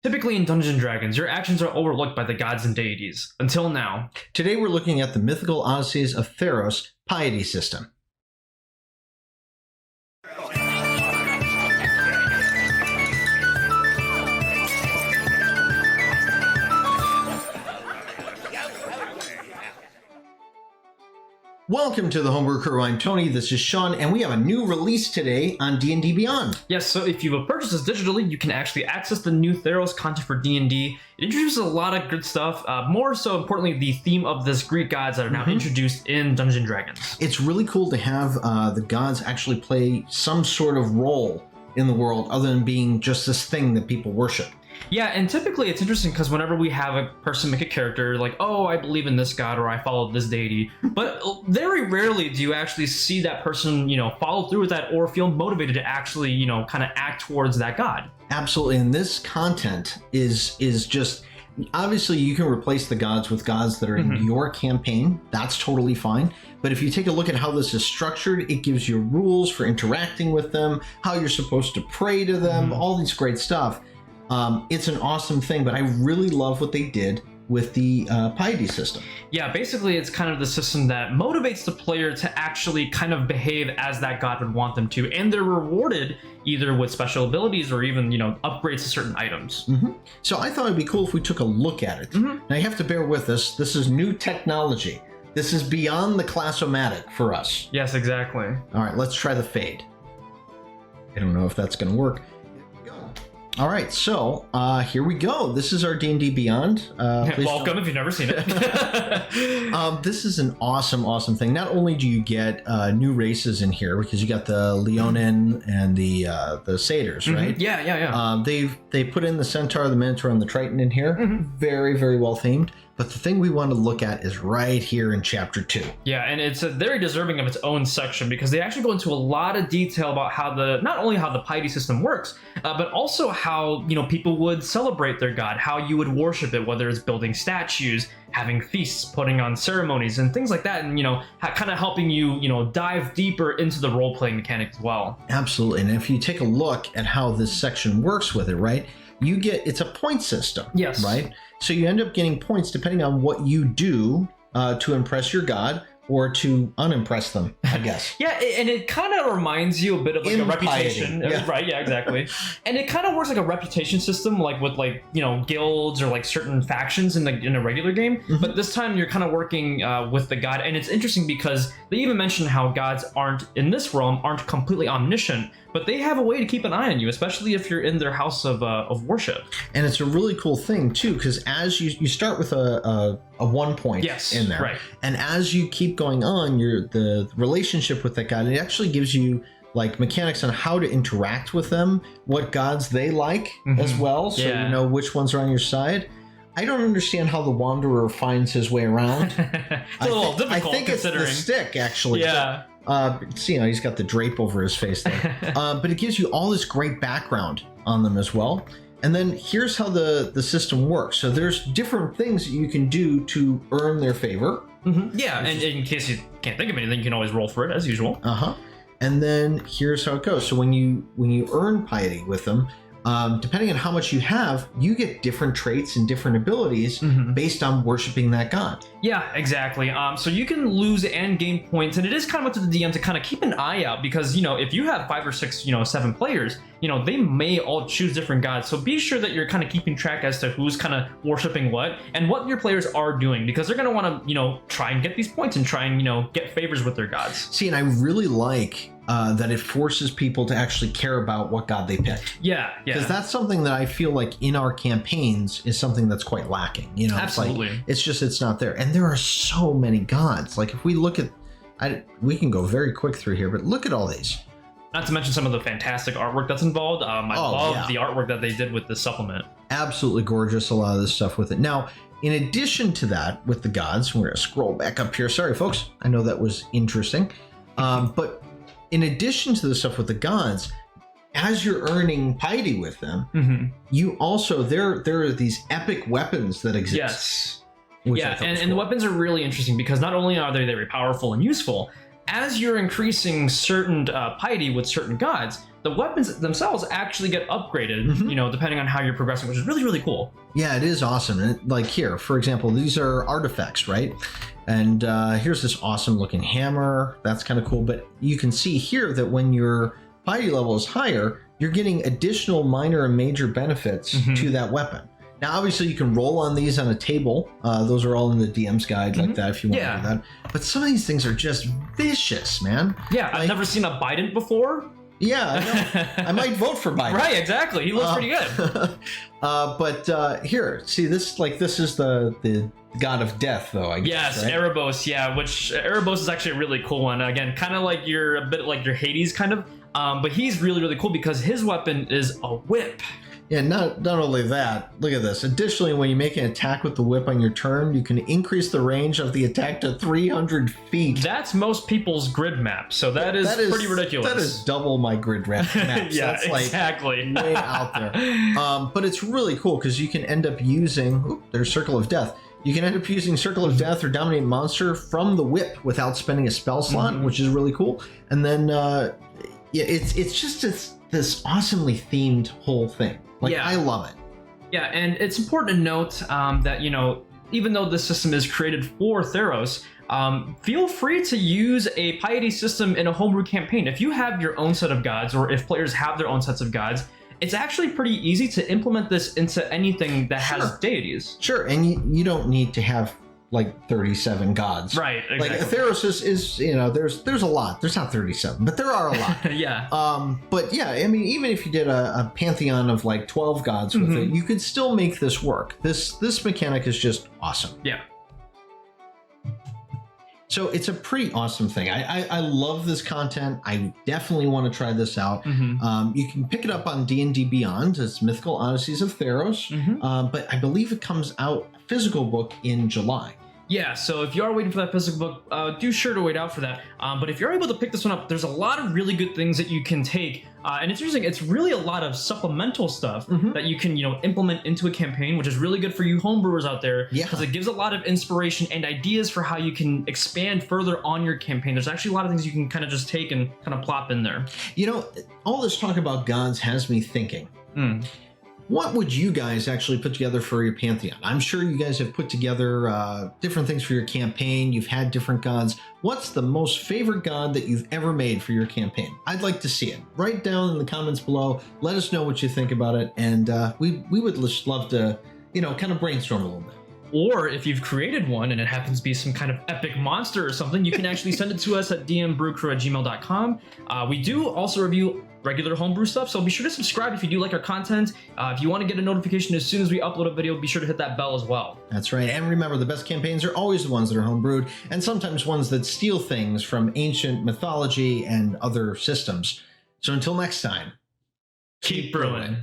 Typically in Dungeons & Dragons, your actions are overlooked by the gods and deities. Until now. Today we're looking at the Mythical Odysseys of Theros Piety system. Welcome to the Homebrew Crew. I'm Tony, this is Sean, and we have a new release today on D&D Beyond. Yes, so if you have purchased this digitally, you can actually access the new Theros content for D&D. It introduces a lot of good stuff, more so importantly, the theme of this Greek gods that are now introduced in Dungeons & Dragons. It's really cool to have the gods actually play some sort of role in the world other than being just this thing that people worship. Yeah, and typically it's interesting because whenever we have a person make a character like, oh, I believe in this god or I follow this deity, but very rarely do you actually see that person, follow through with that or feel motivated to actually, kind of act towards that god. Absolutely, and this content is just, obviously you can replace the gods with gods that are in your campaign. That's totally fine. But if you take a look at how this is structured, it gives you rules for interacting with them, how you're supposed to pray to them, all these great stuff. It's an awesome thing, but I really love what they did with the piety system. Yeah, basically it's kind of the system that motivates the player to actually kind of behave as that god would want them to, and they're rewarded either with special abilities or even, upgrades to certain items. So I thought it'd be cool if we took a look at it. Now you have to bear with us. This is new technology. This is beyond the class-o-matic for us. Yes, exactly. All right, let's try the fade. I don't know if that's going to work. All right, so here we go. This is our D&D Beyond. Welcome if you've never seen it. This is an awesome thing. Not only do you get new races in here, because you got the Leonin and the Satyrs, right? Yeah. They put in the Centaur, the Minotaur, and the Triton in here. Very well themed. But the thing we want to look at is right here in Chapter 2. Yeah, and it's very deserving of its own section because they actually go into a lot of detail about how not only how the piety system works, but also how people would celebrate their god, how you would worship it, whether it's building statues, having feasts, putting on ceremonies, and things like that, and kind of helping you dive deeper into the role-playing mechanic as well. Absolutely, and if you take a look at how this section works with it, right? It's a point system. Yes. Right? So you end up getting points depending on what you do to impress your god or to unimpress them, I guess. Yeah, and it kind of reminds you a bit of like a reputation. Yeah. Right, yeah, exactly. And it kind of works like a reputation system, like with guilds or like certain factions in a regular game. But this time you're kind of working with the god. And it's interesting because they even mention how gods in this realm aren't completely omniscient, but they have a way to keep an eye on you, especially if you're in their house of worship. And it's a really cool thing too, because as you start with a 1 point in there, right. And as you keep going on, the relationship with that god, it actually gives you like mechanics on how to interact with them, what gods they like as well, so you know which ones are on your side. I don't understand how the Wanderer finds his way around. It's a little difficult, I think considering. it's the stick, actually. Yeah. He's got the drape over his face there. But it gives you all this great background on them as well. And then here's how the system works. So there's different things that you can do to earn their favor. Yeah, and in case you can't think of anything, you can always roll for it as usual. And then here's how it goes. So when you earn piety with them, depending on how much you have, you get different traits and different abilities based on worshiping that god. Yeah, exactly. So you can lose and gain points, and it is kind of up to the DM to kind of keep an eye out because, if you have 5 or 6, 7 players, they may all choose different gods. So be sure that you're kind of keeping track as to who's kind of worshiping what and what your players are doing, because they're going to want to, try and get these points and try and, get favors with their gods. See, and I really like that it forces people to actually care about what god they pick. Yeah. Because that's something that I feel like in our campaigns is something that's quite lacking. Absolutely. It's not there. And there are so many gods. Like if we look at, we can go very quick through here, but look at all these. Not to mention some of the fantastic artwork that's involved. I love the artwork that they did with this supplement. Absolutely gorgeous, a lot of this stuff with it. Now, in addition to that, with the gods, we're going to scroll back up here. Sorry, folks. I know that was interesting. But in addition to the stuff with the gods, as you're earning piety with them, you also, there are these epic weapons that exist. Yes. Yeah, and the weapons are really interesting because not only are they very powerful and useful, as you're increasing certain piety with certain gods, the weapons themselves actually get upgraded, you know, depending on how you're progressing, which is really, really cool. Yeah, it is awesome. And like here, for example, these are artifacts, right? And here's this awesome looking hammer. That's kind of cool. But you can see here that when your piety level is higher, you're getting additional minor and major benefits to that weapon. Now, obviously, you can roll on these on a table. Those are all in the DM's guide like that if you want to do that. But some of these things are just vicious, man. Yeah, I've never seen a Biden before. Yeah, I know. I might vote for Biden. Right, exactly. He looks pretty good. But here, see this? Like this is the god of death, though. I guess. Yes, right? Erebos. Yeah, which Erebos is actually a really cool one. Again, kind of like a bit like your Hades, kind of. But he's really, really cool because his weapon is a whip. Yeah, not only that, look at this. Additionally, when you make an attack with the whip on your turn, you can increase the range of the attack to 300 feet. That's most people's grid map, so that is pretty ridiculous. That is double my grid maps. Yeah, that's like exactly. way out there. But it's really cool because you can end up using, there's Circle of Death. You can end up using Circle of Death or Dominate Monster from the whip without spending a spell slot, which is really cool. And then, yeah, it's just this awesomely themed whole thing. Like, I love it. Yeah, and it's important to note that, you know, even though this system is created for Theros, feel free to use a piety system in a homebrew campaign. If you have your own set of gods, or if players have their own sets of gods, it's actually pretty easy to implement this into anything that has deities. Sure, and you don't need to have like 37 gods. Right, exactly. Like Theros is you know, there's a lot. There's not 37, but there are a lot. Yeah. But yeah, I mean, even if you did a pantheon of like 12 gods with it, you could still make this work. This mechanic is just awesome. Yeah. So it's a pretty awesome thing. I love this content. I definitely want to try this out. You can pick it up on D&D Beyond. It's Mythical Odysseys of Theros. But I believe it comes out physical book in July. Yeah, so if you are waiting for that physical book, do sure to wait out for that. But if you're able to pick this one up, there's a lot of really good things that you can take. And it's interesting, it's really a lot of supplemental stuff that you can, you know, implement into a campaign, which is really good for you homebrewers out there. Yeah. Because it gives a lot of inspiration and ideas for how you can expand further on your campaign. There's actually a lot of things you can kind of just take and kind of plop in there. You know, all this talk about gods has me thinking. What would you guys actually put together for your pantheon? I'm sure you guys have put together different things for your campaign. You've had different gods. What's the most favorite god that you've ever made for your campaign? I'd like to see it. Write down in the comments below. Let us know what you think about it. And we would just love to, you know, kind of brainstorm a little bit. Or if you've created one and it happens to be some kind of epic monster or something, you can actually send it to us at dmbrewcrew@gmail.com. We do also review regular homebrew stuff, so be sure to subscribe if you do like our content. If you want to get a notification as soon as we upload a video, be sure to hit that bell as well. That's right, and remember, the best campaigns are always the ones that are homebrewed, and sometimes ones that steal things from ancient mythology and other systems. So until next time, keep brewing.